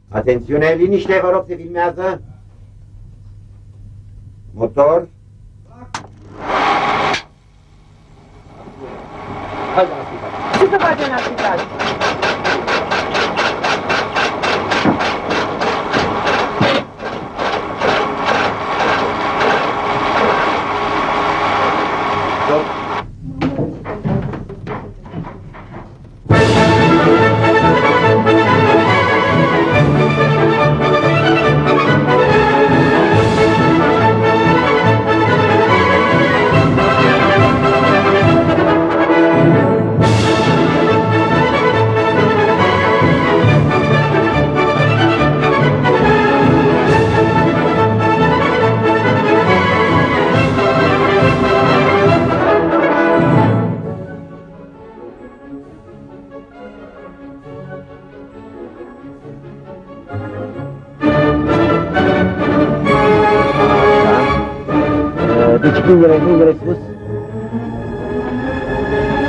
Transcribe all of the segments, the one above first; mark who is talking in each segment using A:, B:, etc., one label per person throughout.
A: Atențiune, liniște, vă rog, se filmează. Motor. Hai la spital.
B: Ce să facem la spital?
A: Deci mâinile sus.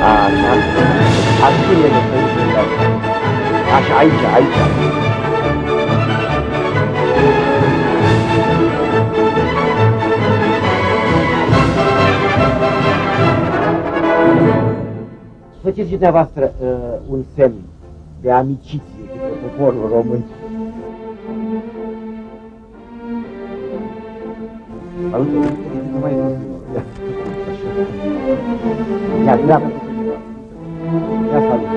A: Așa. Acțiunile de pe așa, aici. Faceți dumneavoastră un semn de amiciție cu poporul român. Salut! Mai ia dreapta. Ia salut.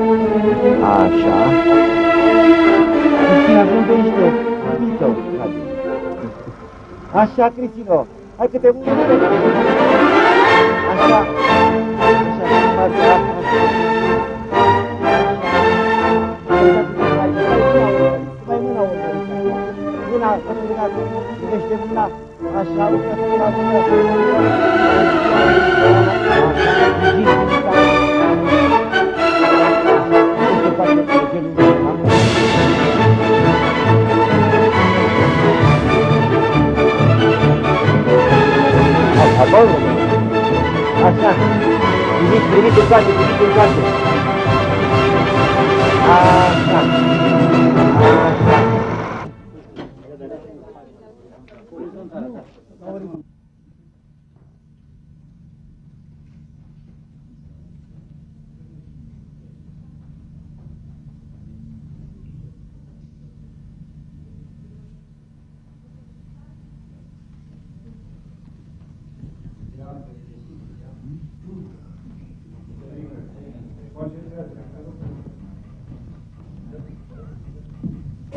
A: Așa. Cristina, zâmbește. Uite-o. Așa, Cristino. Hai că te mâine. Așa. Așa. Mai mâna urmărită. Mâna, privește mâna. Așa, uite, la mână. Acolo? Așa. Priviți în toate, Așa. Așa.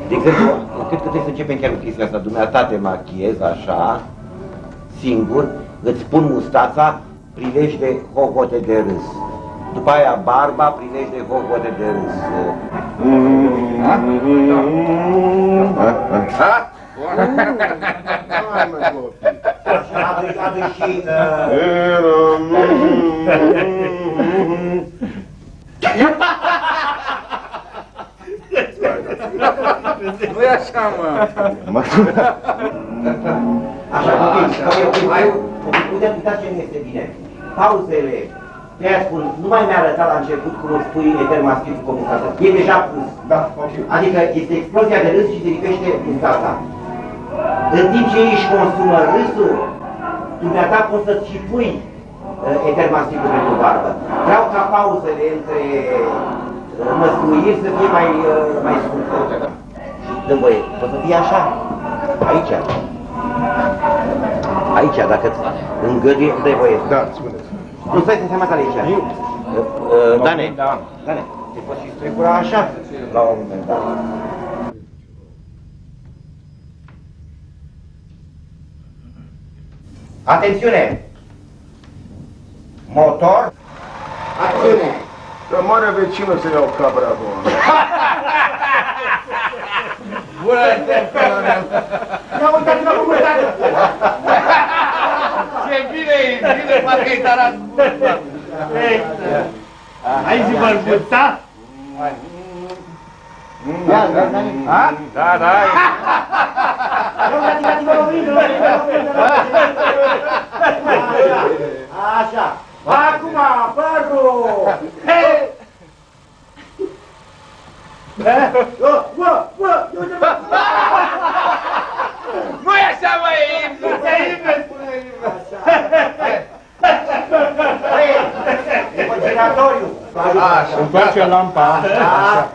A: De exemplu, cred că trebuie să începem chiar cu chestia asta. Dumneata te machiezi așa, singur, îți pun mustața, prilești de hohote de râs. După aia barba, prilești de hohote de râs. Așa, adu și...
C: Nu-i așa, mă!
A: Așa, uitați ce nu este bine. Pauzele, de-aia spun, nu mai mi-a arătat la început cum îți pui etermaschitul cu mustața. E deja pus.
C: Da, ok.
A: Adică este explozia de râs și se lipește mustața. În timp ce ei își consumă râsul, dumneata poți să-ți și pui etermaschitul pentru barbă. Vreau ca pauzele între măsluiri să fie mai scurtă. Dă-mi voie, poți să fie așa, aici. Aici, dacă îți îngăduie, dă-i voie.
C: Da, spuneți.
A: Nu, stai să seama tale aici. Dane, Dane, te poți și strecura așa la un moment dat. Atențiune! Motor! Acțiune!
B: Că moare vecinul să iau cabra acum.
C: Bună ziua, colonel!
A: Ia uitați-vă cum uitați!
C: Ce bine e, bine, parcă-i tarat scurt.
D: Hai zi bărbuța?
C: Da, da.
A: Așa! Acum, părul!
C: Nu-i așa, mă, e invers, e invers.
A: E pe giratoriu!
C: Așa,
D: Întoarce lampa.
A: Așa!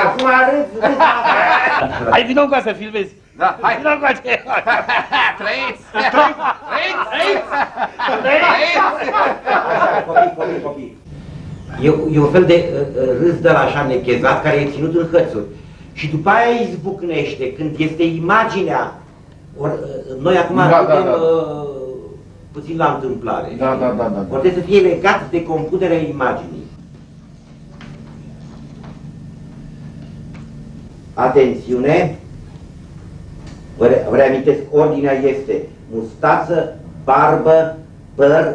A: Acum râzi!
D: Hai, vină cu să filmezi.
C: Da, hai.
D: Vină cu aceea.
C: Trăiți! Trăiți!
A: Așa, copii. E un fel de râs de la așa nechezat care e ținut în hățuri. Și după aia izbucnește când este imaginea. Noi acum vedem puțin la întâmplare.
B: Da.
A: Ori trebuie să fie legat de computerea imaginii. Atențiune! Vă reamintesc, ordinea este mustață, barbă, păr,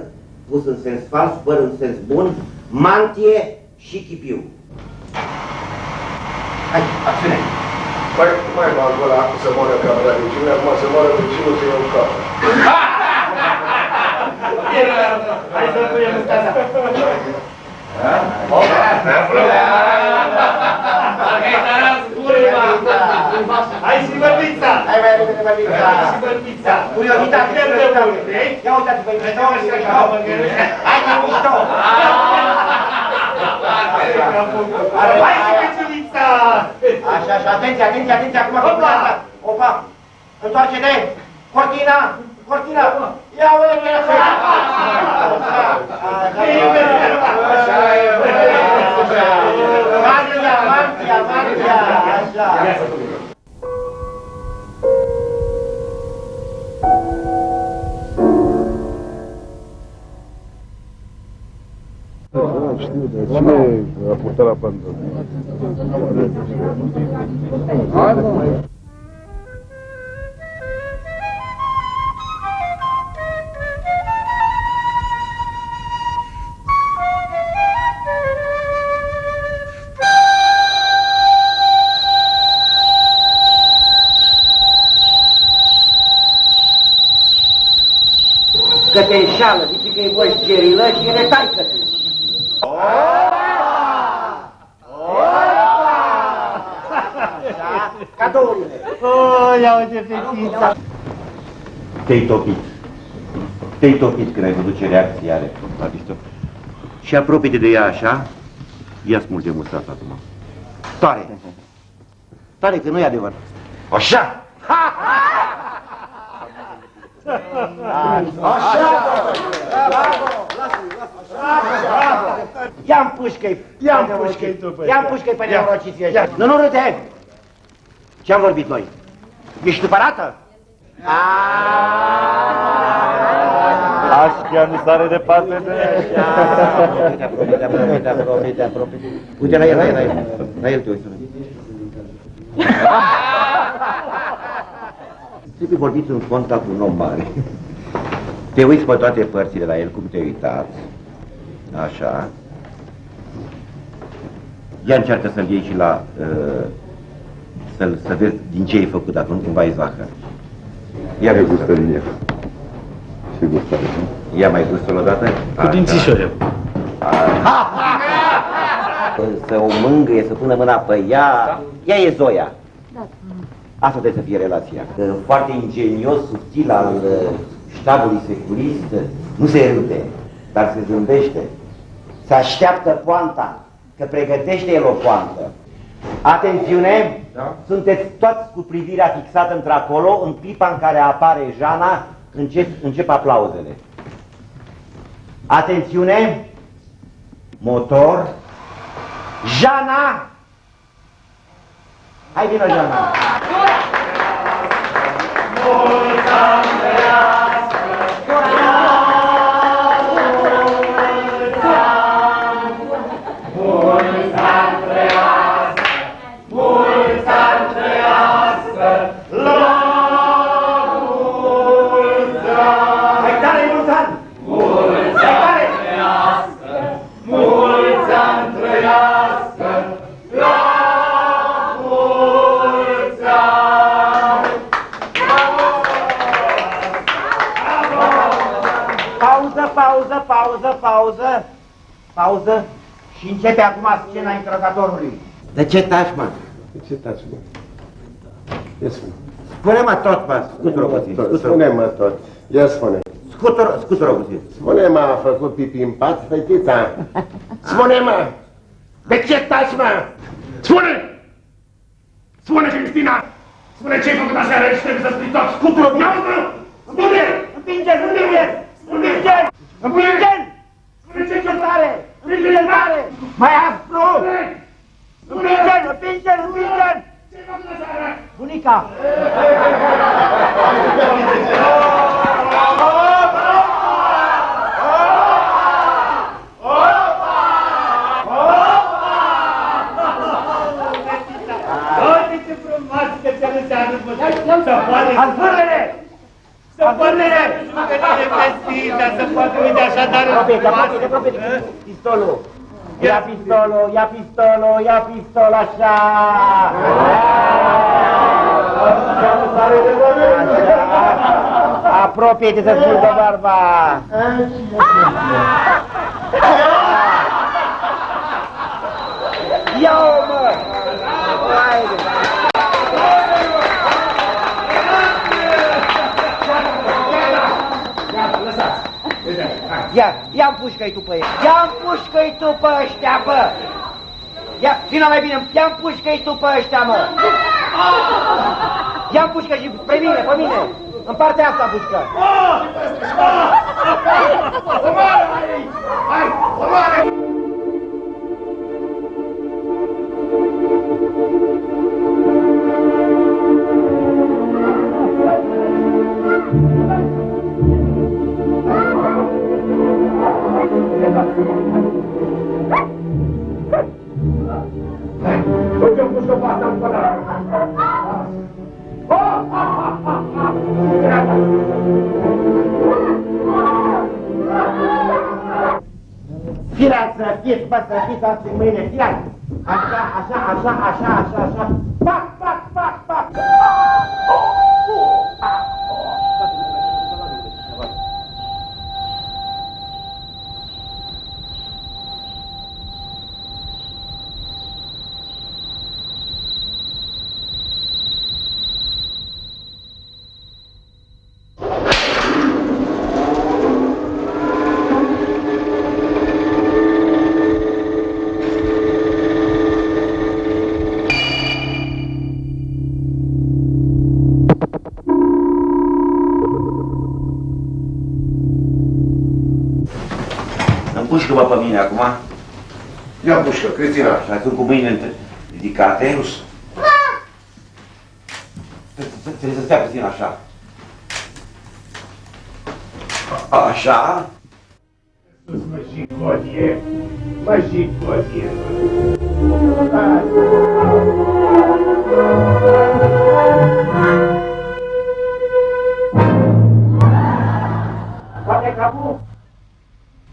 A: pus în sens fals, păr în sens bun, mantie și chipiu. Hai, acțiune!
B: Mai mă ăla să moară cabra vecinul, acum să moară vecinul să iau cabra.
D: Hai să punem în casa. Hai și bărbița!
A: Hai mai repede, bărbița!
D: Hai și bărbița!
A: Curiozitate! Ia uitați-vă, mișto! Hai, că mișto!
D: Hai și căciulița!
A: Așa, atenție, acum opa! Întoarce-te! Cortina! Ia uite! Mantia! Așa!
B: Știu, dar cine a purtat la bandă?
A: Că te înșală, zice că e moșgerilă și e retaică-tu. Cadourile.
D: Ia uite fetița.
A: Te-ai topit când ai văzut ce reacție are la pistol. Și apropie-te de ea așa, ia smulge mustața acum. Tare, că nu e adevărat. Așa! Ia-mi pușcă-i! Ia-mi pușcă-i pe neurociții ăștia! Nu râde! Ce-am vorbit noi? Ești supărată?
D: Aș chiar mi sare de pasă de...
A: Apropie. Uite la el, te uiți. Trebuie vorbiți în contact cu un om mare. Te uiți pe toate părțile la el, cum te-ai uitat. Așa. Ia încearcă să-l iei și la... să vezi din ce ai făcut, dacă nu cumva e zahăr. Ia mai gustă din el. Și gustare, nu? Ia mai gustă o dată.
D: Cu dințișoare.
A: Să o mângâie, să pună mâna pe ea. Ea e Zoia. Asta trebuie să fie relația. Foarte ingenios, subtil al ștabului securist, nu se râde, dar se zâmbește. Se așteaptă poanta, că pregătește el o poantă. Atențiune! Da? Sunteți toți cu privirea fixată într-acolo, în clipa în care apare Jana, încep aplauzele. Atențiune! Motor! Jana! Hai vină, Jana! Pauză și începe acum scena interogatorului. De ce taci, mă?
B: De ce taci, mă? Ia spune.
A: Spune-mă tot, mă, scutură puțin.
B: Spune-mă tot. Ia spune.
A: Scutură puțin.
B: Spune-mă, a făcut pipi în pat, fetița? Spune-mă! De ce taci, mă? Spune! Spune, Cristina! Spune ce ai făcut aseară și trebuie să spui tot! Scutură puțin! Ia-mă! Spune!
A: Împinge-l! Împinge-l! Împinge-l! Împinge-l tare! Împinge-l tare! Mai aspru! Împinge-l! Împinge-l! Împinge-l!
B: Ce-ai făcut aseară?
A: Bunica! Azvârlele! Azvârlele!
D: Să poată uite așadar
A: Apropie, pistolul! Ia pistolul, ia pistolul, ia pistolul, așa! Apropie-te să-ți bulgă barba! Ia-o, mă! Haide! Ia împușcă-i tu pe ei! Ia împușcă-i tu pe ăștia, bă! Ia, vină mai bine, ia împușcă-i tu pe ăștia, mă! Ia împușcă și pe mine, în partea asta împușcă!
B: Omoară, hai! Omoară! Uite-o pușcă pe asta în pădare!
A: Firați, fiți, bă, să fiți azi în mâine, firați! Așa! Pac! Împușcă-mă pe mine acum.
B: Ia pușcă, Cristina.
A: Și sunt cu mâinile ridicate. Trebuie să stea puțin așa. Așa.
B: Mă jigodie.
A: Poate capul.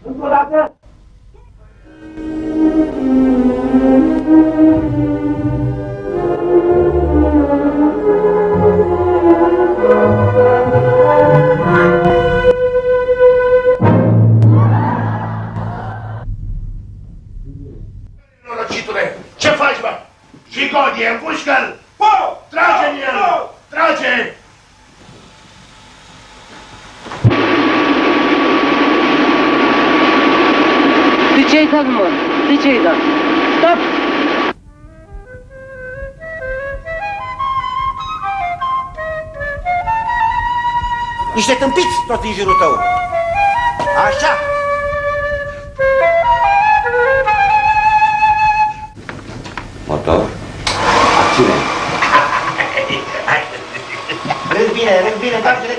A: Încă o dată.
B: Norocitule, ce faci, bă? Jigodie, împușcă-l! Trage în el! Trage!
E: De ce ai dat, mă? De ce ai dat? Stop!
A: Niște tâmpiți toți în jurul tău. Așa.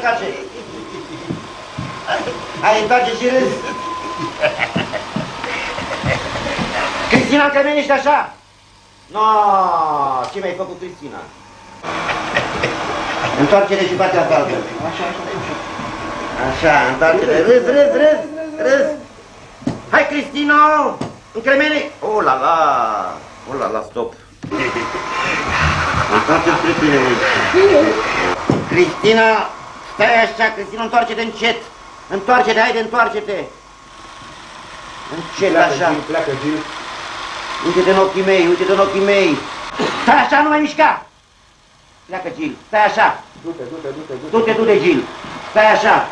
A: întoarce. Hai, întoarce și râzi. Cristina, încremenește așa. No, ce mi-ai făcut, Cristina? Întoarce-te și partea asta altă. Așa, întoarce-te. Râzi. Hai, Cristina, încremene. Oh la la, stop. Întoarce-te spre tine. Cristina, stai așa, Cristina, întoarce-te încet. Întoarce-te, haide, întoarce-te. Încet, așa.
B: Pleacă, Gil.
A: Uite-te în ochii mei, Stai așa, nu mai mișca. Pleacă, Gil, stai așa. Du-te, Gil. Stai așa.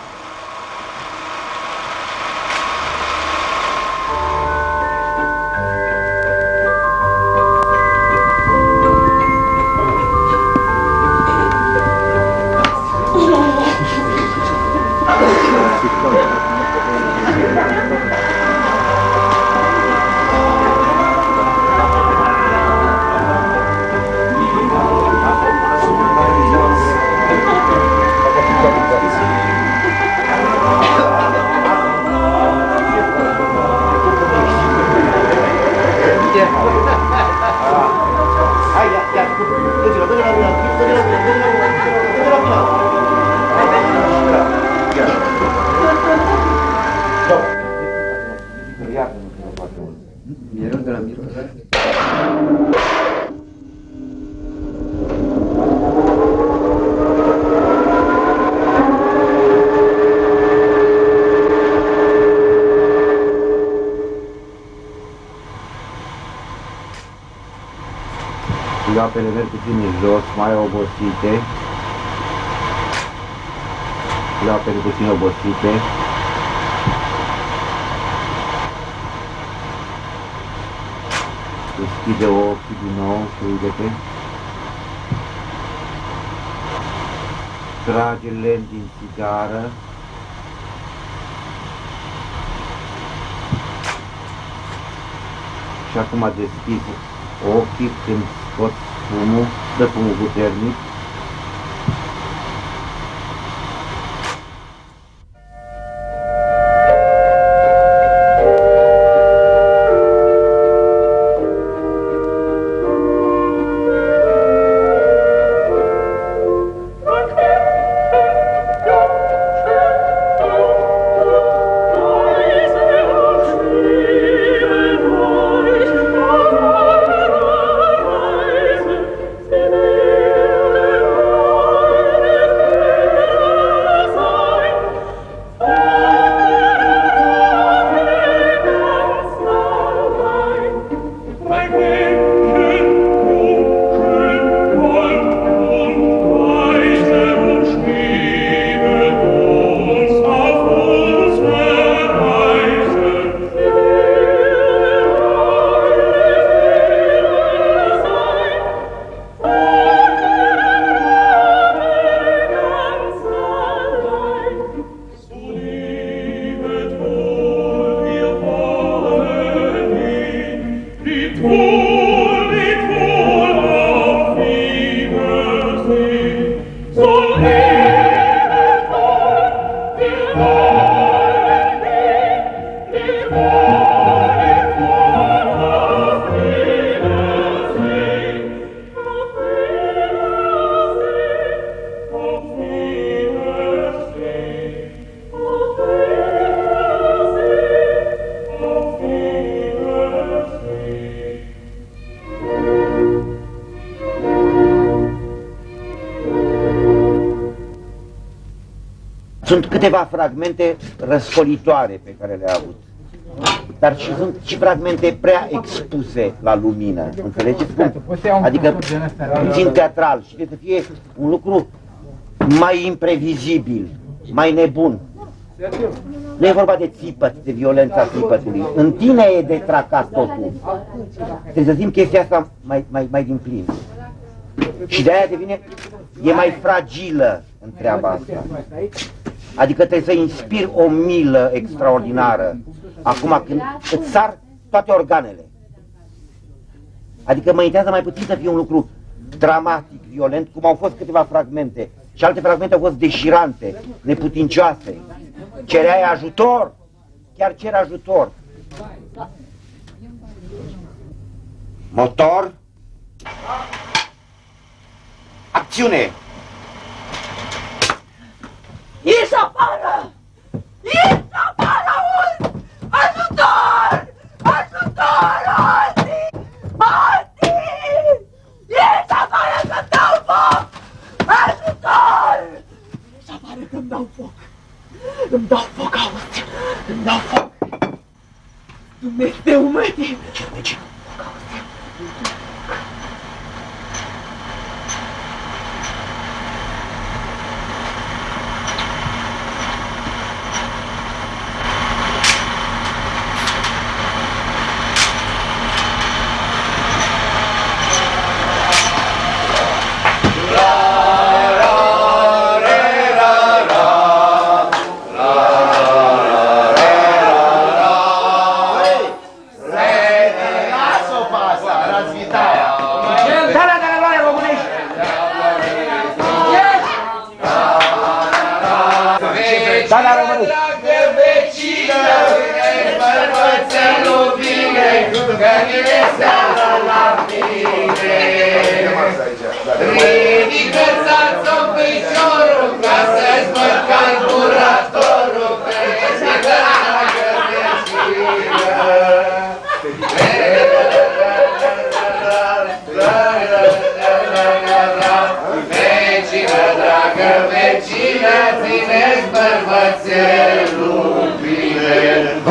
F: Apele merg puțin jos, mai obosite. Apele puțin obosite. Deschide ochii din nou și uite-te. Trage lent din țigară. Și acum deschide ochii când scoți fumul, dă fumul puternic.
A: Sunt câteva fragmente răscolitoare pe care le-a avut, dar și sunt și fragmente prea expuse la lumină, înțelegeți? Adică puțin teatral și trebuie să fie un lucru mai imprevizibil, mai nebun. Nu e vorba de țipăt, de violența țipătului. În tine e de tracat totul. Trebuie să simt chestia asta mai din plin. Și de-aia e mai fragilă în treaba asta. Adică trebuie să inspiri o milă extraordinară acum când îți sar toate organele. Adică mă interesează mai puțin să fie un lucru dramatic, violent, cum au fost câteva fragmente și alte fragmente au fost deșirante, neputincioase. Cereai ajutor, chiar cer ajutor. Motor. Acțiune!
G: Ieși afară! Ieși afară, auzi! Ajutor! Ajutor, Oti! Oti! Ieși afară să-mi dau foc! Ajutor! Ieși afară că-mi dau foc! Îmi dau foc, auzi! Îmi dau foc! Dumnezeu, mătii!
A: Deci,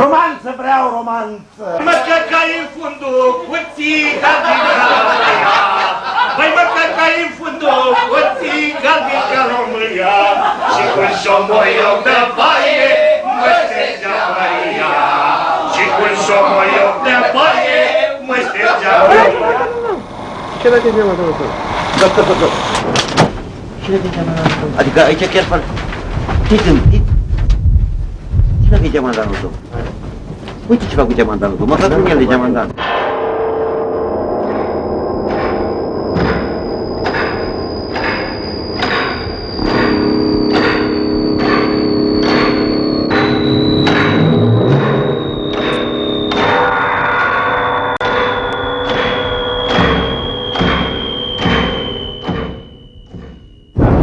B: Romanță vreau, romanță!
D: Mă căcai în fundul curții ca din România. Băi, mă căcai în fundul curții ca din România. Și cu un șomoioc de baie mă ștergea Maria. Și cu un șomoioc de baie mă ștergea Maria.
B: Ce dacă e geama, domnul?
A: adică aici chiar fac... Ce gândit? Ce dacă e geamandanul tău? Uite ce fac cu geamandanul tău, măcar cum el e geamandan.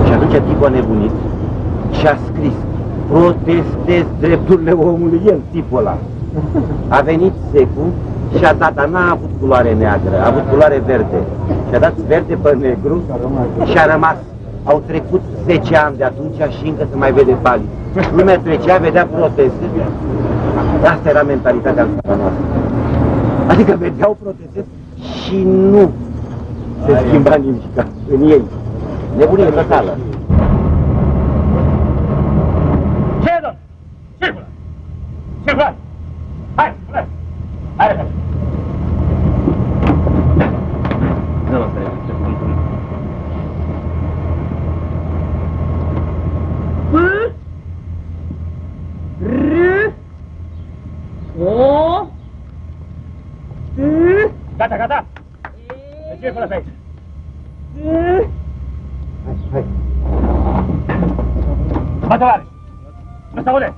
A: Și atunci tipul a nebunit și a scris: protestez drepturile omului, el, tipul ăla. A venit secul și a dat, n-a avut culoare neagră, a avut culoare verde. Și a dat verde pe negru și a rămas. Au trecut 10 ani de atunci și încă se mai vede palid. Lumea trecea, vedea proteste. Asta era mentalitatea în țara noastră. Adică vedeau proteste și nu se schimba nimic în ei. Nebunie totală.
D: Ce, domn? Ce vrei? Ce vrei? Hai, spune! Hai, repede!
F: Nu mă trebuie, ce cuvântul.
G: P R O T
D: Gata, gata! De ce e până pe aici?
A: Hai.
D: Bătălare! Nu se aude!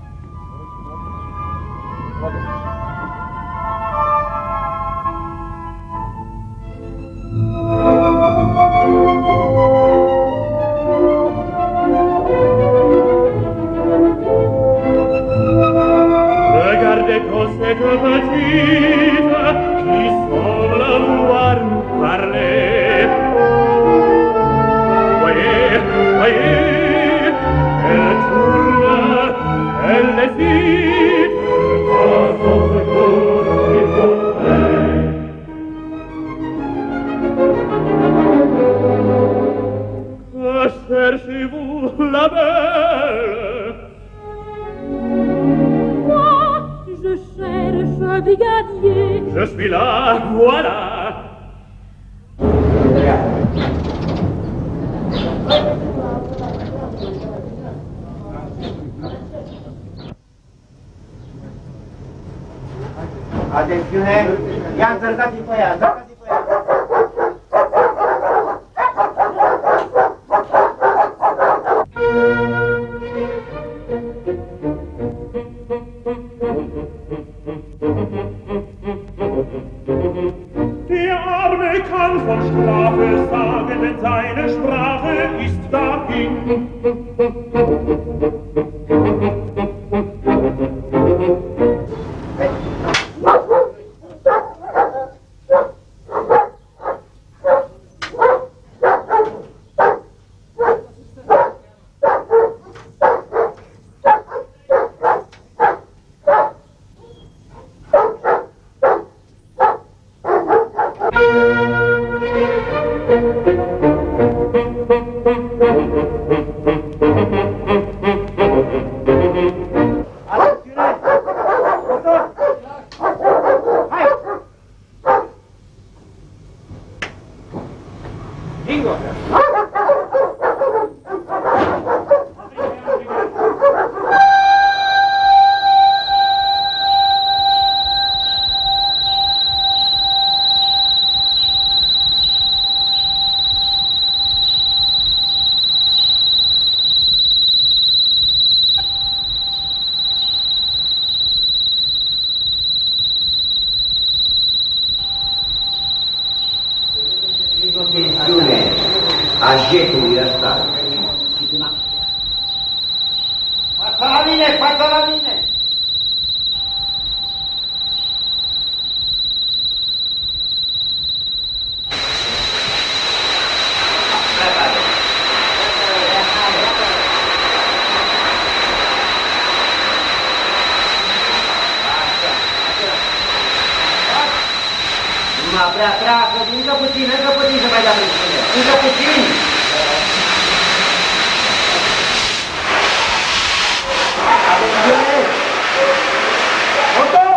H: Regardez quand cette petite qui semble vouloir nous parler. Voyez, voyez, elle tourne, elle hésite, à son secours il faut aller. Que cherchez-vous, la belle?
G: Je cherche un brigadier.
H: Je suis là, voilà.
A: Atențiune! Ia încărcați-i pe ea, încărcați-i pe ea!
D: Bingo!
A: O tensiune a jetului ăsta. Fața la mine, fața la mine! Prea, încă puțin să mai dea presiune. Încă puțin! Atențiune! Motor!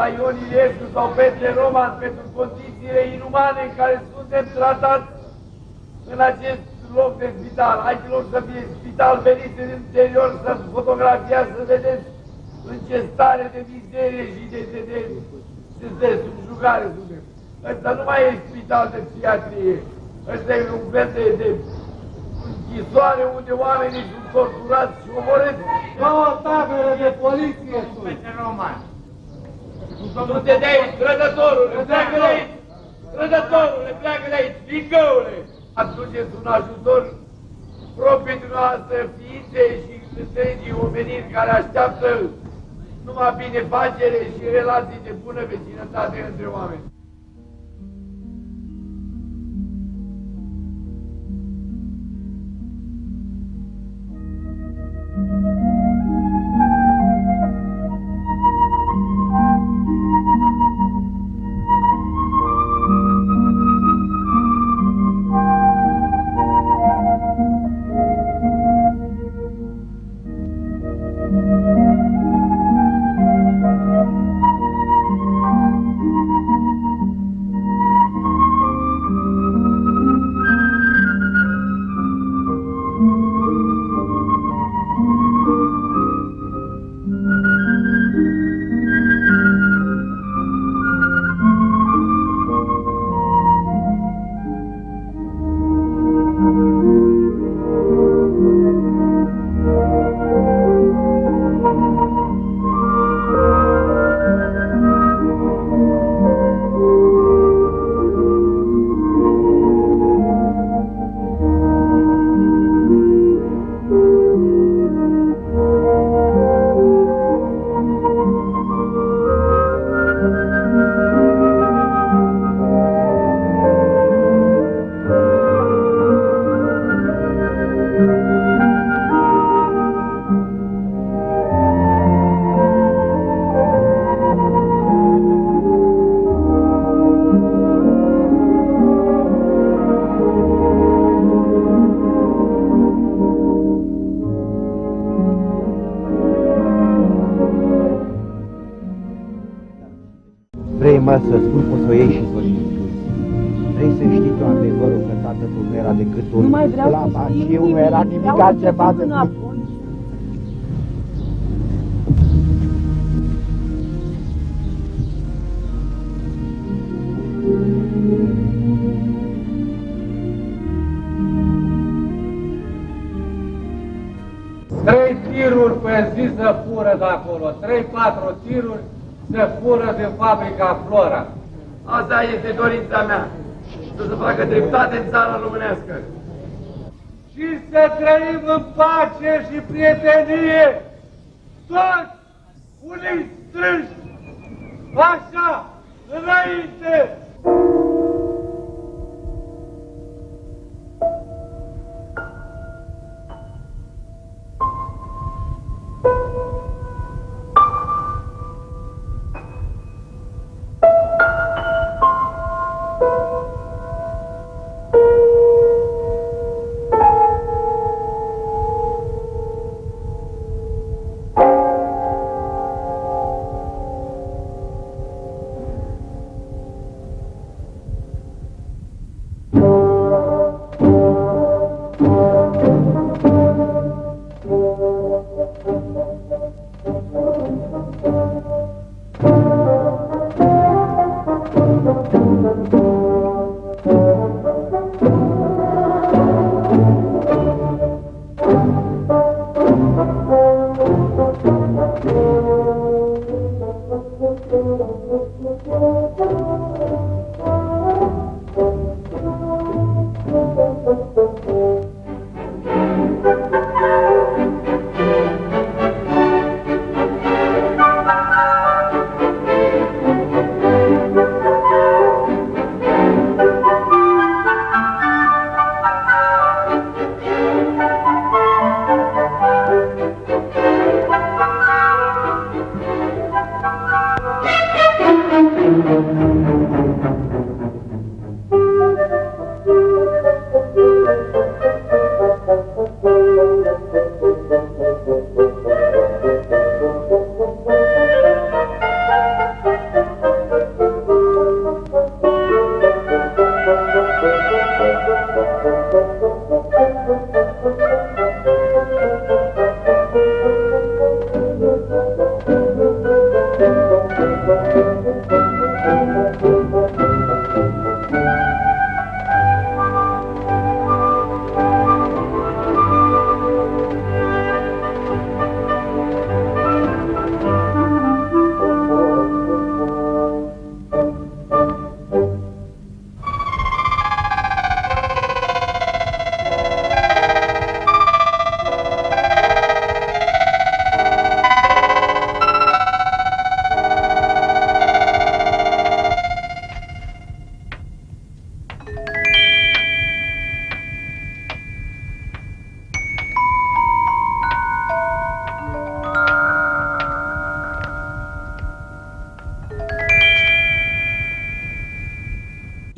D: la Ion Iliescu sau Petre Roman pentru condițiile inumane în care suntem tratați în acest loc de spital. Haideți să fie spital, veniți în interior să fotografiați, să vedeți în ce stare de mizerie și de subjugare suntem. Ăsta nu mai e spital de psihiatrie. Ăsta e un fel de închisoare unde oamenii sunt torturați și omorâți.
I: Două tabere de poliție sunt.
D: Petre Roman. Du-te de aici, trădătorule, pleacă de aici! Trădătorule, pleacă de aici, fingăule! Aduceți un ajutor proprii dumneavoastră ființe și întregii omeniri care așteaptă numai binefacere și relații de bună vecinătate între oameni.
A: mea să spun că o să o iei și să o discuți. Vrei să știi tu adevărul că tatăl nu era decât un
G: Nu mai vreau să
A: slav
G: știu
A: și eu nu era nimic altceva decât...
G: înapoi.
I: Trei tiruri pe zi se fură de acolo, 3-4 tiruri se fură din fabrica Flora.
B: Asta este dorința mea, să se facă dreptate în țara românească.
I: Și să trăim în pace și prietenie, toți unii strânși, așa, înainte!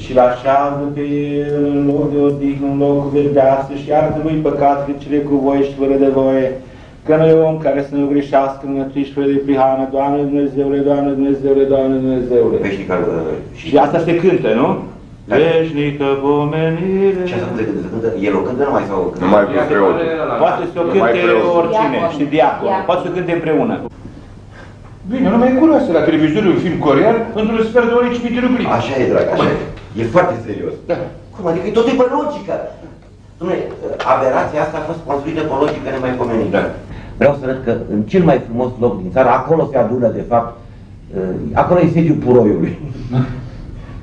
F: Și-l așează pe el în loc de odihnă, în locul verdeață și iartă lui păcatele cele cu voie și fără de voie. Că nu e om care să nu greșească, mânătuiți fără de prihană, Doamne Dumnezeule, Doamne Dumnezeule, Doamne Dumnezeule.
A: Veșnică...
F: Și asta se cântă, nu? Veșnică pomenire.
A: Ce asta se cântă? El o cântă numai sau o cântă?
B: Numai cu preot.
F: Poate să o cânte oricine, și diacon. Poate să o cânte împreună. Bine, nu mai cunoaște la televizor un film corean într-un sfert de ori 5.000 de rublii.
A: Așa e, drag, așa e. E foarte serios.
F: Da.
A: Cum? Adică tot e pe logică. Dom'le, aberația asta a fost construită pe logică nemaipomenită. Da. Vreau să arăt că în cel mai frumos loc din țară, acolo se adună, de fapt, acolo e sediul puroiului.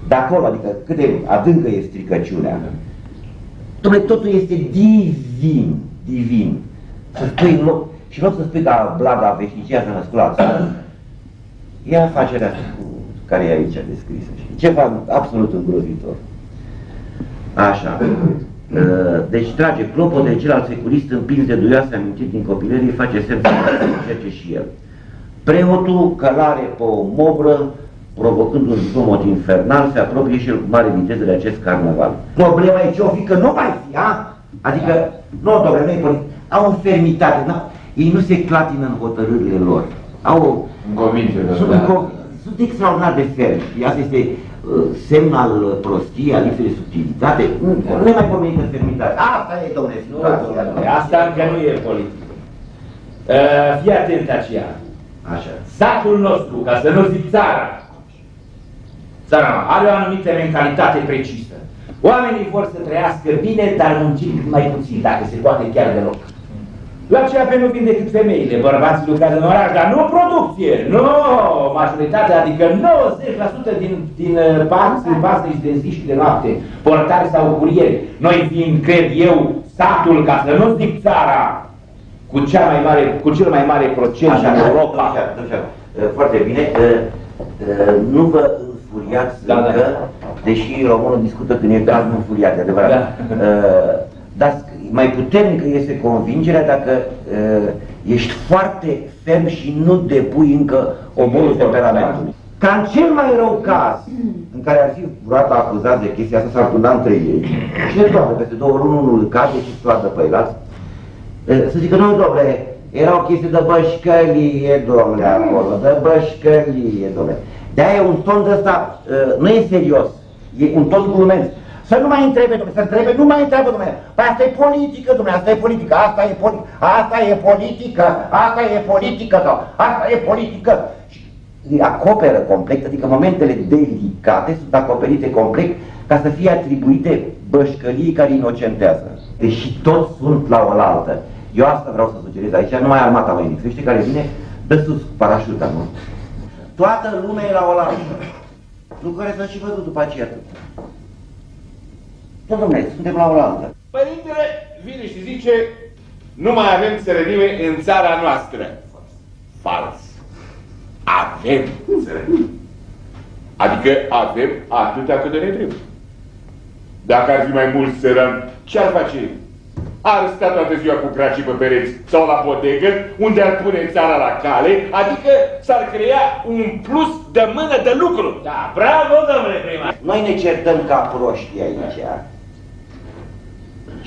A: De acolo, adică cât de adâncă e stricăciunea. Dom'le, totul este divin, divin. Să spui în loc, și în loc să spui ca Blaga veșnicia s-a născut la țară, e afacerea asta care e aici descrisă. Ceva absolut îngrozitor. Așa. Deci trage clopote, celălalt securist împins de duioase amintiri din copilărie, face semn să încerce și el. Preotul, călare pe o mobră, provocând un zgomot infernal, se apropie și el cu mare viteză de acest carnaval. Problema e ce o fi, că nu mai fi, a? Adică, nu, domnule, nu-i politic. Au o fermitate, ei nu se clatină în hotărârile lor. Au o... sunt extraordinar de fermi. Asta este semn al prostiei, al lipsei de subtilitate. Nu e mai pomenită fermitate. Asta e, domnule, situația.
J: Asta încă nu e politică. Fii atent aceea.
A: Așa.
J: Satul nostru, ca să nu zic țara are o anumită mentalitate precisă. Oamenii vor să trăiască bine, dar muncind cât mai puțin, dacă se poate chiar deloc. La aceea pe nu vin decât femeile, bărbații lucrează în oraș, dar nu producție, nu, majoritatea, adică 90% din pasnici de zi și de noapte, portari sau curieri. Noi fiind, cred eu, satul, ca să nu zic țara, cu cel mai mare procent în Europa.
A: Foarte bine. Nu vă înfuriați încă, deși românul discută când e caz nu înfuriat, adevărat. Dar mai puternică este convingerea dacă ești foarte ferm și nu depui încă obolul temperamentului. Ca în cel mai rău caz în care ar fi vreodată acuzat de chestia asta, s-ar tunda între ei și de toate, peste 2 ori unul îl cade și scoată pe el. Să zică, nu, domnule, era o chestie de bășcălie, domnule, acolo, de bășcălie, domnule. De-aia e un ton de ăsta, nu e serios, e un ton glumenț. Să nu mai întrebe, domnule, să întrebe, nu mai întreabă, domnule. Păi asta e politică, domnule, asta e politică, asta e politică, asta e politică, asta e politică, sau asta e politică. Și acoperă complet, adică momentele delicate sunt acoperite complet ca să fie atribuite bășcăliei care inocentează. Deși toți sunt la oaltă. Eu asta vreau să sugerez aici, numai armata mai lipsește, care vine de sus cu parașuta, nu? Toată lumea e la oaltă. Lucrurile sunt și văzut după aceea. Da, domnule, suntem la oaltă.
C: Părintele vine și zice, nu mai avem țărănime în țara noastră. Fals. Avem țărănime. Adică avem atâtea cât de ne trebuie. Dacă ar fi mai mulți țărani, ce ar face? Ar sta toată ziua cu cracii pe pereți sau la bodegă, unde ar pune țara la cale, adică s-ar crea un plus de mână de lucru.
J: Da, bravo, domnule primar!
A: Noi ne certăm ca proști aici.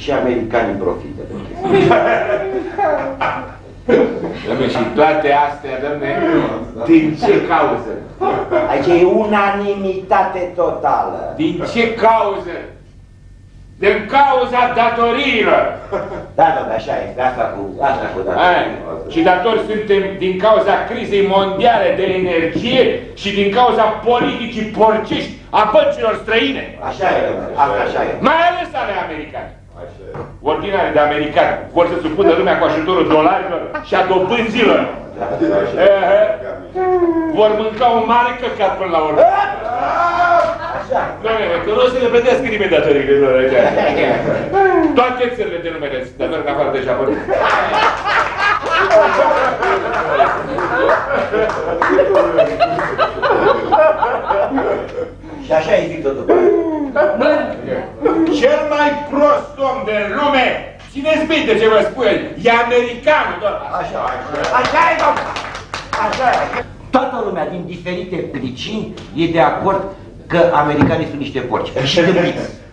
A: Și americanii profită de chestia.
C: Dom'le, și toate astea, dom'le, din ce cauză?
A: Aici e unanimitate totală.
C: Din ce cauză? Din cauza datoriilor.
A: Da, dom'le, așa este, asta cu datoriile.
C: Și datori suntem din cauza crizei mondiale de energie și din cauza politicii porciști a băncilor străine.
A: Așa e, dom'le, asta așa e.
C: Mai ales ale americane. Ordinare de americani vor să supună lumea cu ajutorul dolarilor și a dobânzilor. Vor mânca un mare căcat până la urmă. Doamne, că nu o să le plătească nimeni datoriile lor. Toate țările de numele datori în afară de Japonia.
A: Și așa e Victor după.
C: Cel mai prost om de lume, țineți minte ce vă spune, e americanul, doar.
A: Așa e, domnule. Așa e. Toată lumea, din diferite pricini, e de acord că americanii sunt niște porci. Și gândiți.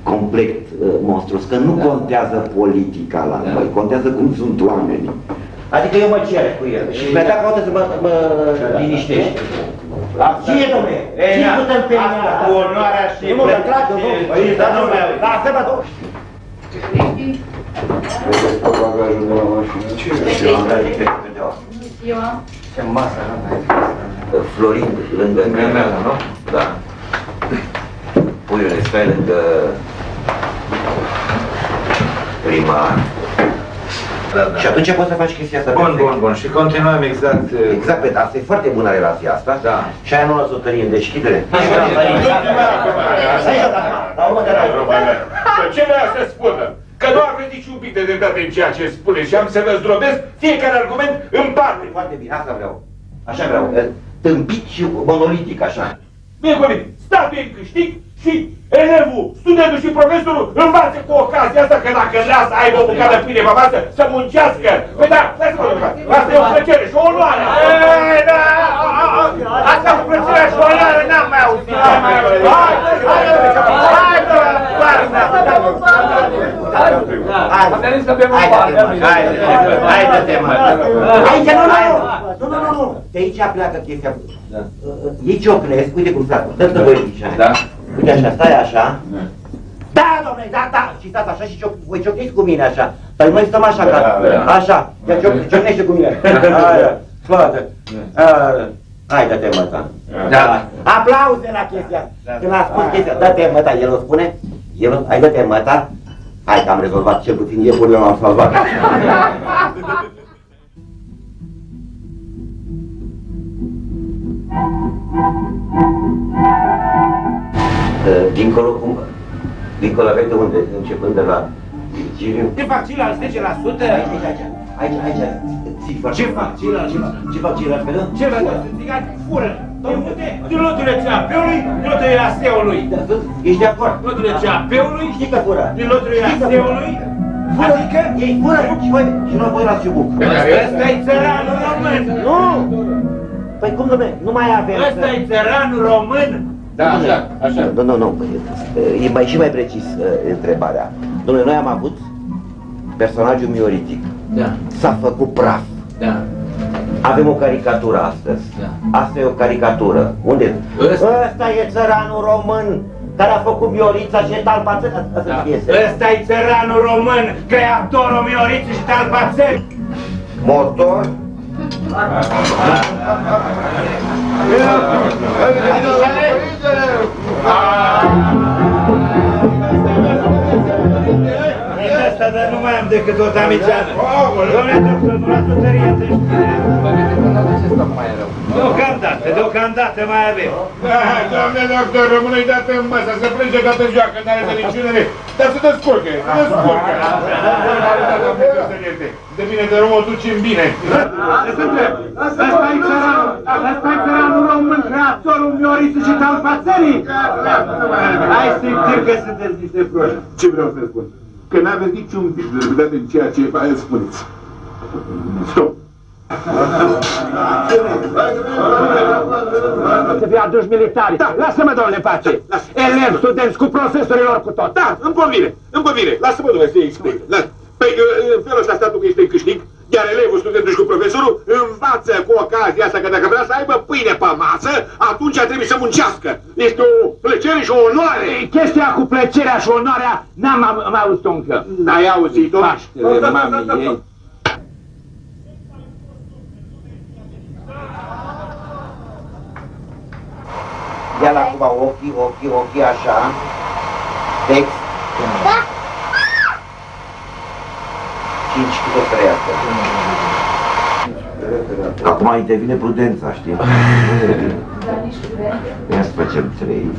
A: Complet monstruos, că nu contează politica la noi, contează cum sunt oamenii. Adică eu mă cer cu el și mi-a dat caută să mă liniștește. Cine, dom'le? Cine putem pe mea?
J: Cu onoarea și
A: preția. Lasă-mă, dom'le!
B: Vedeți pe bagajul de la mașină?
A: Ce masă, Florin, lângă mea, nu? Da. Puiule, stai lângă primar. Da. Și atunci poți să faci chestia asta.
K: Bun. Și continuăm exact...
A: Exact, pe asta e foarte bună relația asta. Da. Și aia nu o să o tărie în deschidere.
C: Ce vrea să spună? că nu aveți niciun pic de dreptate în ceea ce spune și am să vă zdrobesc fiecare argument în parte.
A: Foarte bine, asta vreau. Așa vreau. Tâmpit și monolitic, așa.
C: Bine, Colin, statul e în câștig și elevul, studentul și profesorul învață cu ocazia asta că dacă vrea să aibă o bucată de pâine pe masă, să muncească. Păi da, lasă-mă, asta e o plăcere și o onoare. Asta cu plăcerea și o onoare n-am mai auzit.
A: Hai, dă-te, mă. Aici, nu. De aici pleacă chestia. Ei ciocnesc, uite cum fac. Dă-te voi aici. Da. Uite așa, stai așa. Da, domnule, da. Și stați așa și voi ciocniți cu mine așa. Păi noi stăm așa, așa. Ciocnește cu mine. Aia, scoate. Hai, dă-te, mă, da. Aplauze la chestia. Când a spus chestia, dă-te, mă, el o spune. Hai, dă-te, mă, hai că am rezolvat cel puțin iepurile, m-am salvat. Dincolo avem de unde? Începând de la Virgiliu.
J: Ce fac ceilalți 10%?
A: Aici. Ce fac ceilalți?
J: Ce fac? Strigați, fură! Din loturile CAP-ului, din loturile ASEU-ului.
A: Ești de acord?
J: Loturile CAP-ului,
A: știi că fură.
J: din loturile ASEU-ului.
A: Adică ei fură și noi voi la Ciubuc.
J: Ăsta-i țăranul român!
A: Nu! Păi cum, dom'le, nu mai avem...
J: Ăsta-i țăranul român!
C: Da, așa.
A: Nu, e mai și mai precis întrebarea. Dom'le, noi am avut personajul mioritic.
J: Da.
A: S-a făcut praf.
J: Da.
A: Avem o caricatură astăzi.
J: Da.
A: Asta e o caricatură. Unde? Ăsta e țăranul român care a făcut Miorița și Talpațări.
J: Da. Ăsta-i țăranul român, creatorul Mioriței și Talpațări.
A: Motor.
J: Asta, dar nu mai am decât o damiceană. Doamne, doctor, nu l-ați o tărie, să știi. Deocamdată mai avem.
C: Doamne, doctor, rămâne-i dată în masă, să plânge toată ziua că n-are de niciunele, dar să descurcă. De bine de rău o ducem bine.
B: Ăsta-i țăranul român, creatorul Mioriței și Talpațării.
F: Hai să-i tir că sunteți niște proști.
B: Ce vreau să spun? Că n-aveți niciun pic de dreptate în ceea ce spuneți. Stop! Să fie aduși militari. Da, lasă-mă, domnule, pace. Elevi, studenți, cu profesorilor, cu tot. Da, îmi convine. Lasă-mă, domnule, să-i explic. Păi, în felul ăsta statul că este în câștig, iar elevul, studentul și cu profesorul învață cu ocazia asta că dacă vrea să aibă pâine pe masă, atunci trebuie să muncească. Este o plăcere și o onoare. Chestia cu plăcerea și onoarea n-am auzit-o încă. N-ai auzit-o? Paștele mamei ei.
A: Ia-l acum ochii așa. Text. Da. 5 cât o trăiască. Acum intervine prudența, știi? Ia să facem 3.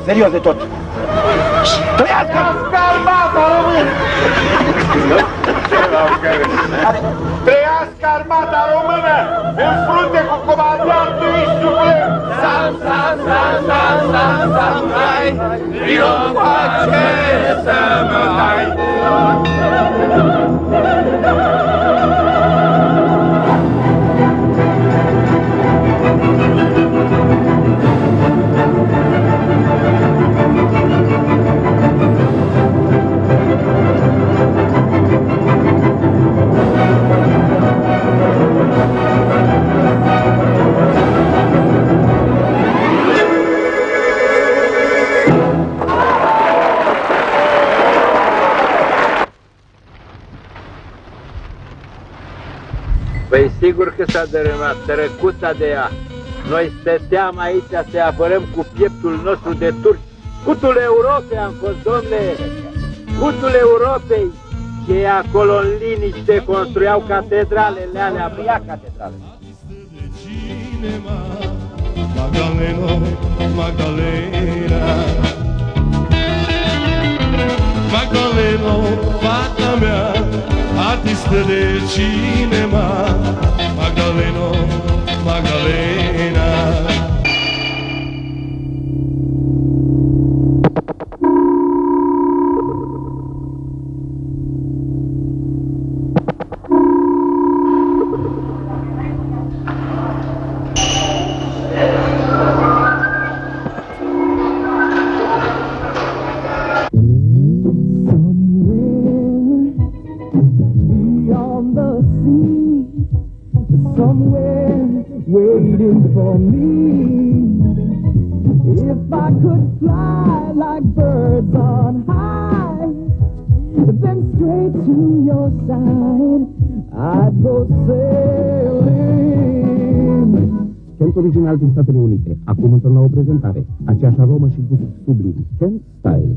A: Serios de tot.
B: Trăiască armata română! Trăiască armata română! În frunte cu comandantul Iștiule!
D: Sam, sam, sam, sam, sam, samurai, eu face să mă dai.
L: Păi sigur că s-a dărâmat, tărăcuța de ea. Noi stăteam aici să apărăm cu pieptul nostru de turci. Scutul Europei am fost, domne! Scutul Europei! Și acolo în liniște construiau catedralele alea, ia catedrale.
H: Magdaleno, Magdalena, Magdaleno, fata mea, artistă de cinema, Magdaleno, Magdalena.
G: Waiting for me. If I could fly like birds on high, then straight to your side I'd go sailing.
M: Kent original din Statele Unite, acum într-o nouă prezentare, aceeași aromă și gust sublim. Kent Style.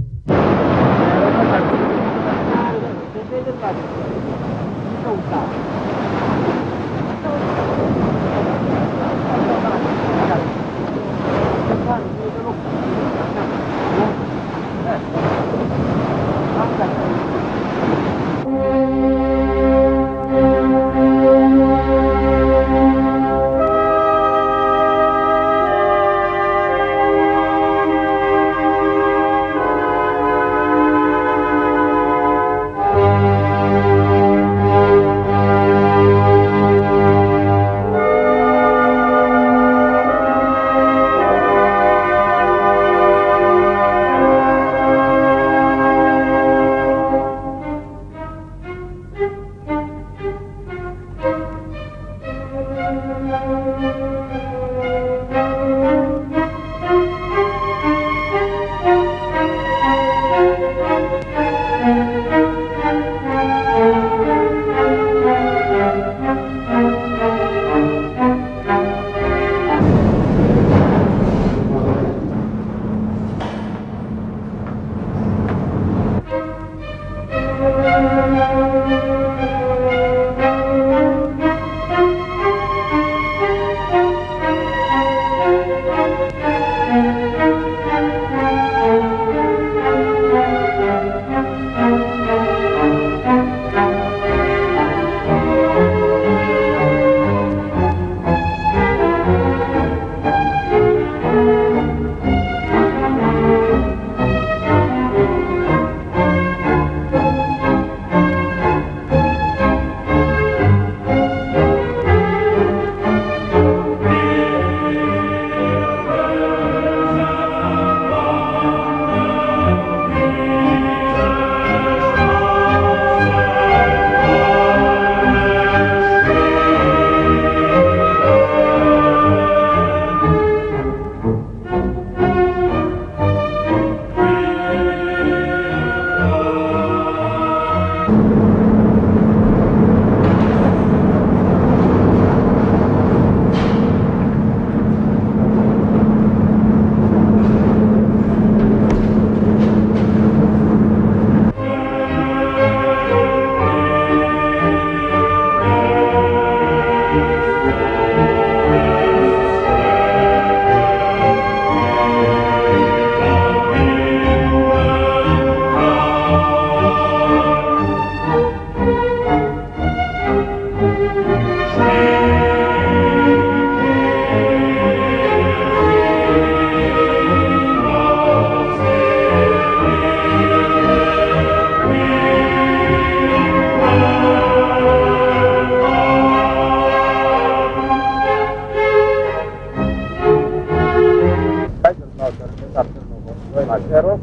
L: 0.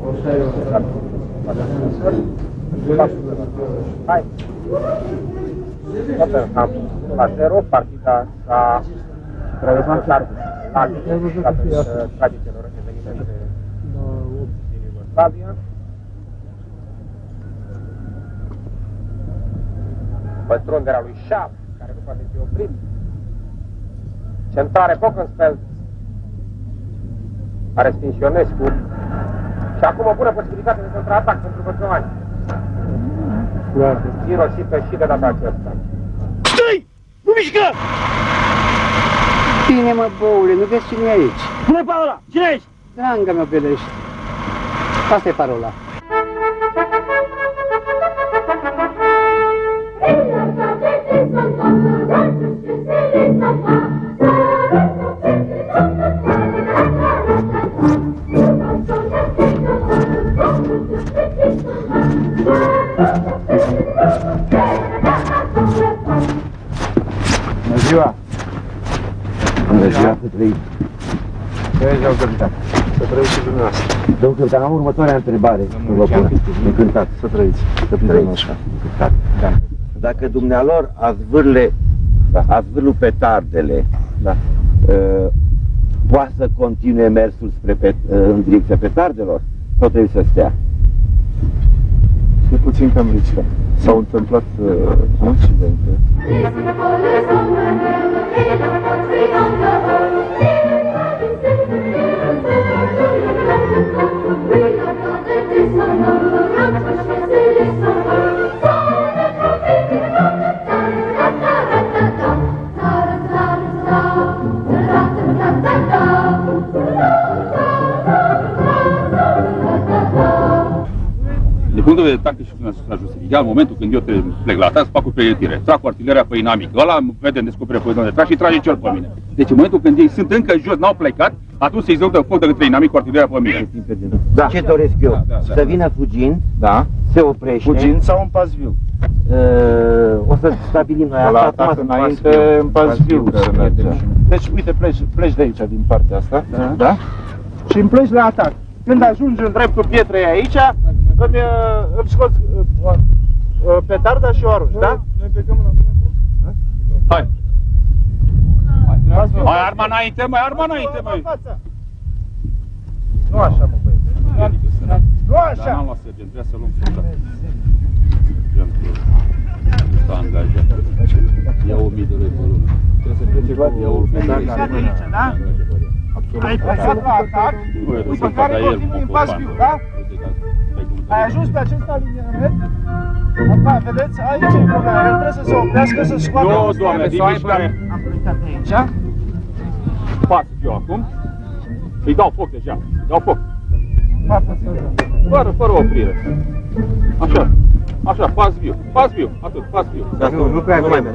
L: Hai! Tottenham 1-0, partida s-a rezultat tragicelor evenimente din Iugoslavia. Pătrunderea lui Șap, care nu poate fi oprit. Centrare Bockensfeld. A respins Ionescu. Și acum o bună posibilitate de contraatac pentru Băcăvani. Irosită și de data aceasta.
N: Stai! Nu mișcă!
E: Bine, mă, boule, nu vezi cine e aici?
N: Spune parola! Cine ești?
E: Dranga mea belești. Asta e parola.
L: Bună ziua!
B: Bună ziua, să trăiți.
L: Să trăiți și dumneavoastră.
B: Domnul Cântar, am următoarea întrebare. Încântat.
L: Să trăiți.
B: Să trăiți.
L: Da.
B: Dacă dumnealor ați vârlu petardele, poate să continue mersul în direcția petardelor? Sau trebuie să stea?
L: E puțin cam riscă. S-au întâmplat incidente.
O: Din punct de vedere tactic și s-a justificat în momentul când eu plec la atac, fac o pregătire. Trag cu artileria pe inamic. Ăla vede în descoperire pe unde trag și trage cel pe mine. Deci în momentul când ei sunt încă jos, n-au plecat, atunci se izăută foc de către inamic cu artileria pe mine.
B: Da. Ce doresc eu? Să vină fugind, se oprește.
L: Fugind sau în pas viu?
B: O să stabilim noi
L: la atac înainte, în pas viu să mergem. Deci, uite, pleci de aici, din partea asta, da? Și îmi pleci la atac. Când ajungi în dreptul pietrei aici, îmi scoți petarda și o arunci, da? Noi plecăm înapoi.
O: Hai! Hai, arma înainte, mai arma înainte, mai!
L: Nu așa, mă, băieți. Nu așa!
O: Dar n-am luat sergent, trebuie să luăm soldat. Sergentul ăsta angajat. Ia 1000 de lei pe lună. Trebuie să plece cu ia 1000 de lei.
L: Ai plecat la atac, după care continui în pas viu, da? Ai ajuns pe acest aliniament? Acum, vedeți, aici e problema, el trebuie să se oprească, să scoată...
O: Nu, doamne, din mișcare.
L: Am plecat aici.
O: Pas eu acum. Îi dau foc deja, îi dau foc. Fără oprire. Așa, pas viu, atât, pas viu.
B: Nu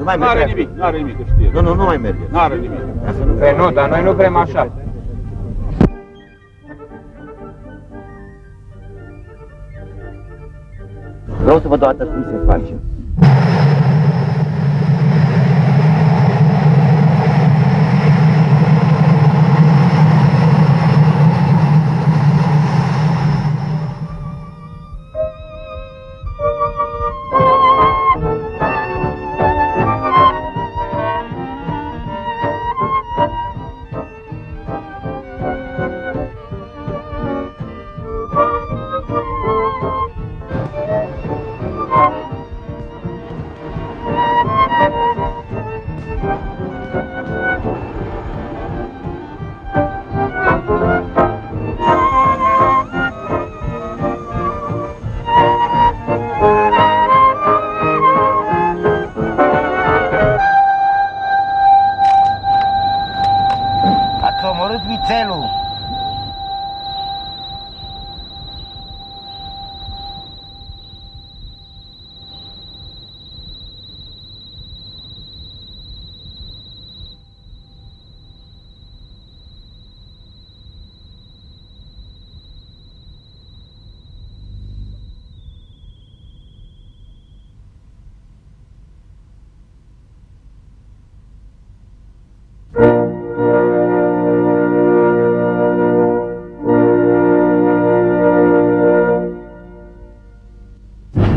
B: mai merge.
O: N-are nimic, că știe.
B: Nu mai merge.
O: N-are nimic.
L: Nu, dar noi nu vrem așa.
B: Vreau să văd o dată cum se face.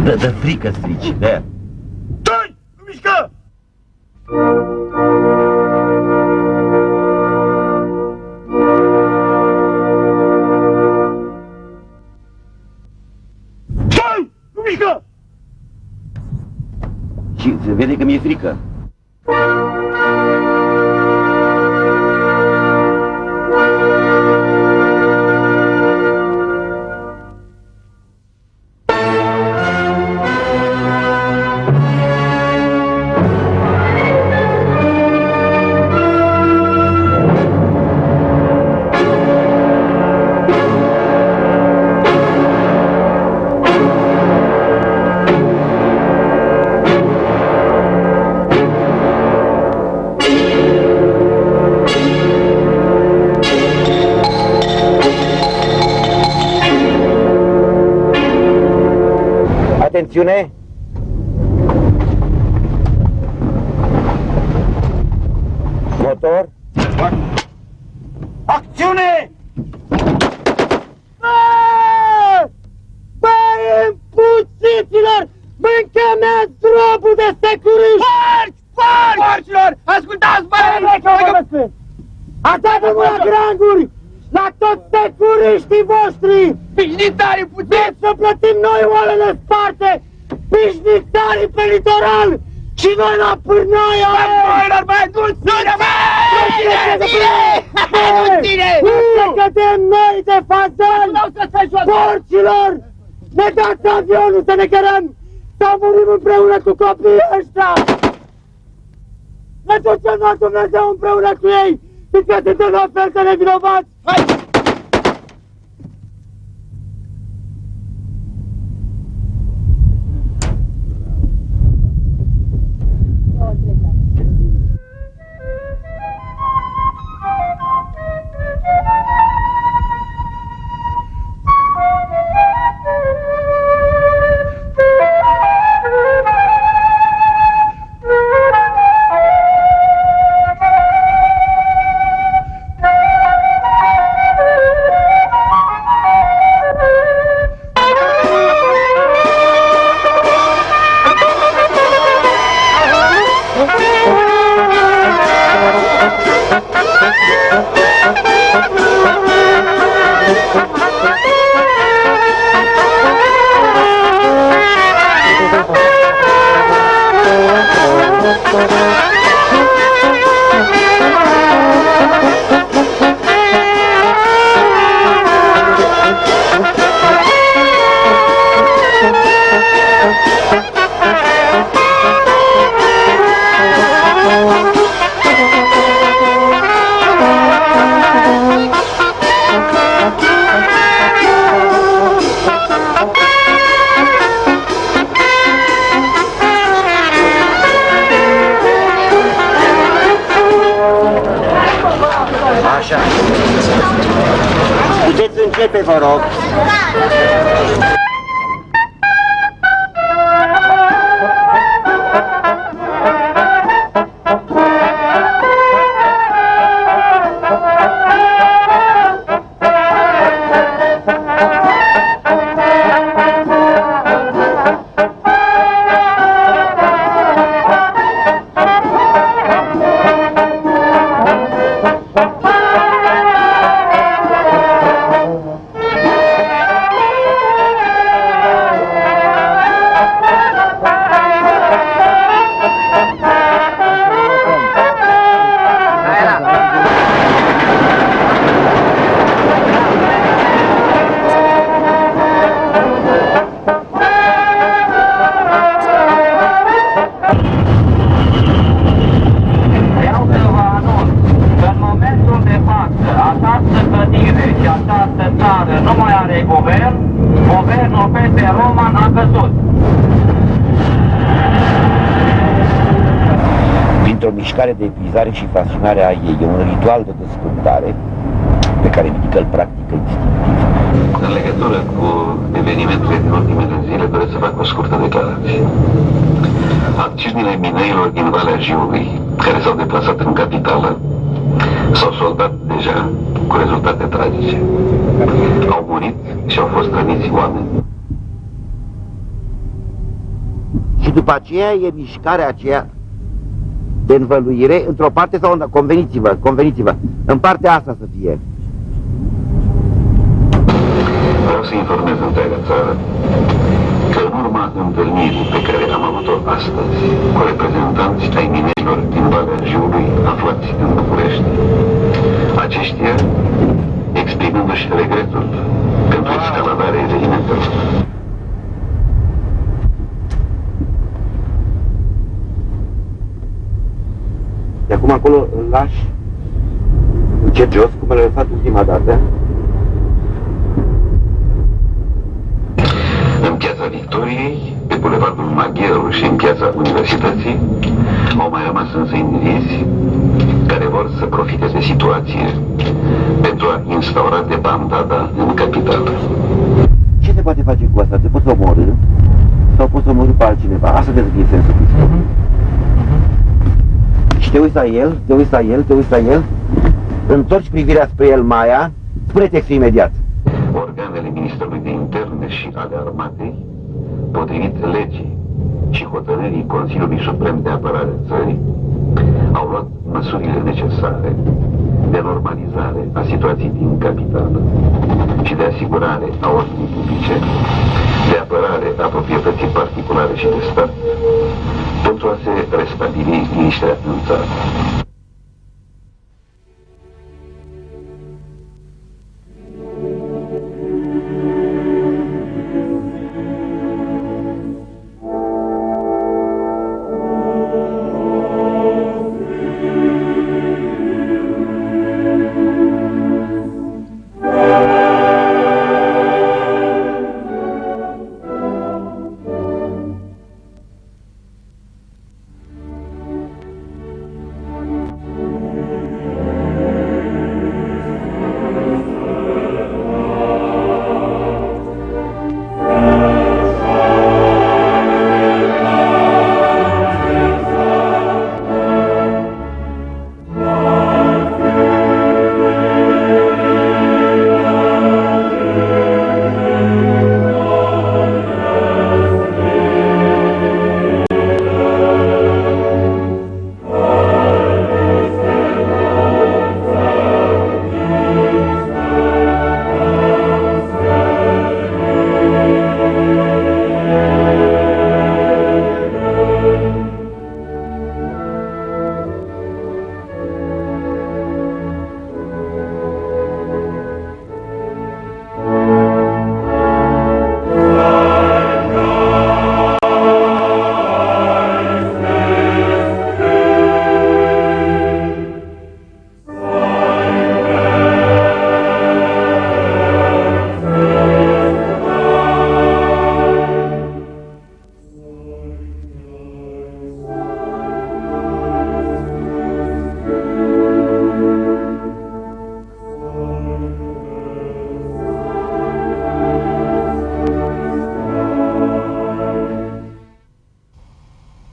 A: De frică strici, de-aia.
N: Stai! Nu mișcă! Stai! Nu mișcă!
A: Și se vede că mi-e frică. Atențiune! Motor!
N: Acțiune! Băi, împuțiților! Mâncă-mi-ați drobul de securiști! Farci! Farci! Farcilor! Ascultați, băi! Ați dat drumul la granguri! La toți securiștii voștri! Pișnitarii puteți să plătim noi oalele sparte! Pișnitarii pe litoral! Și noi la pârnaia! Băilor, băi, nu-ți ține, nu ține! Să cădem noi de fazani! Porcilor! Ne dați avionul să ne cărăm! Sau murim împreună cu copiii ăștia! Ne ducem la Dumnezeu împreună cu ei! Fiindcă suntem la fel de nevinovați! Hai!
A: Puteți începe, vă rog. Printr-o mișcare de epuizare și fascinare a ei, e un ritual de desfruntare pe care Mitica îl practică instinctiv.
P: În legătură cu evenimentele din ultimele zile, doresc să fac o scurtă declarație. Acțiunile mineilor din Valea Jiului, care s-au deplasat în capitală, s-au soldat deja cu rezultate tragice. Au murit și au fost răniți oameni.
A: Și după aceea e mișcarea aceea de învăluire într-o parte sau în... Conveniți-vă, în partea asta să fie.
P: Vreau să informez întreaga țară că în urma întâlnirii pe care am avut-o astăzi cu reprezentanți ai minerilor din Valea Jiului aflați în București, aceștia exprimându-și regretul pentru escaladarea evenimentelor.
A: De acum acolo îl lași încet jos, cum l-ai lăsat ultima dată.
P: În Piața Victoriei, pe Bulevardul Magherului și în Piața Universității, au mai rămas însă indivizi care vor să profite de situație pentru a instaura debandada în capitală.
A: Ce se poate face cu asta? Te poți omorî sau poți omorî pe altcineva? Asta trebuie să fie sensul pistolului. Și te uiți la el, întorci privirea spre el, Maia, spune textul imediat.
P: Organele Ministerului de Interne și ale Armatei, potrivit legii și hotărârii Consiliului Suprem de Apărare țării, au luat măsurile necesare de normalizare a situației din capitală și de asigurare a ordinii publice, de apărare a proprietății particulare și de stat, pentru a se restabili liniștea în țară.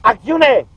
A: Acțiune!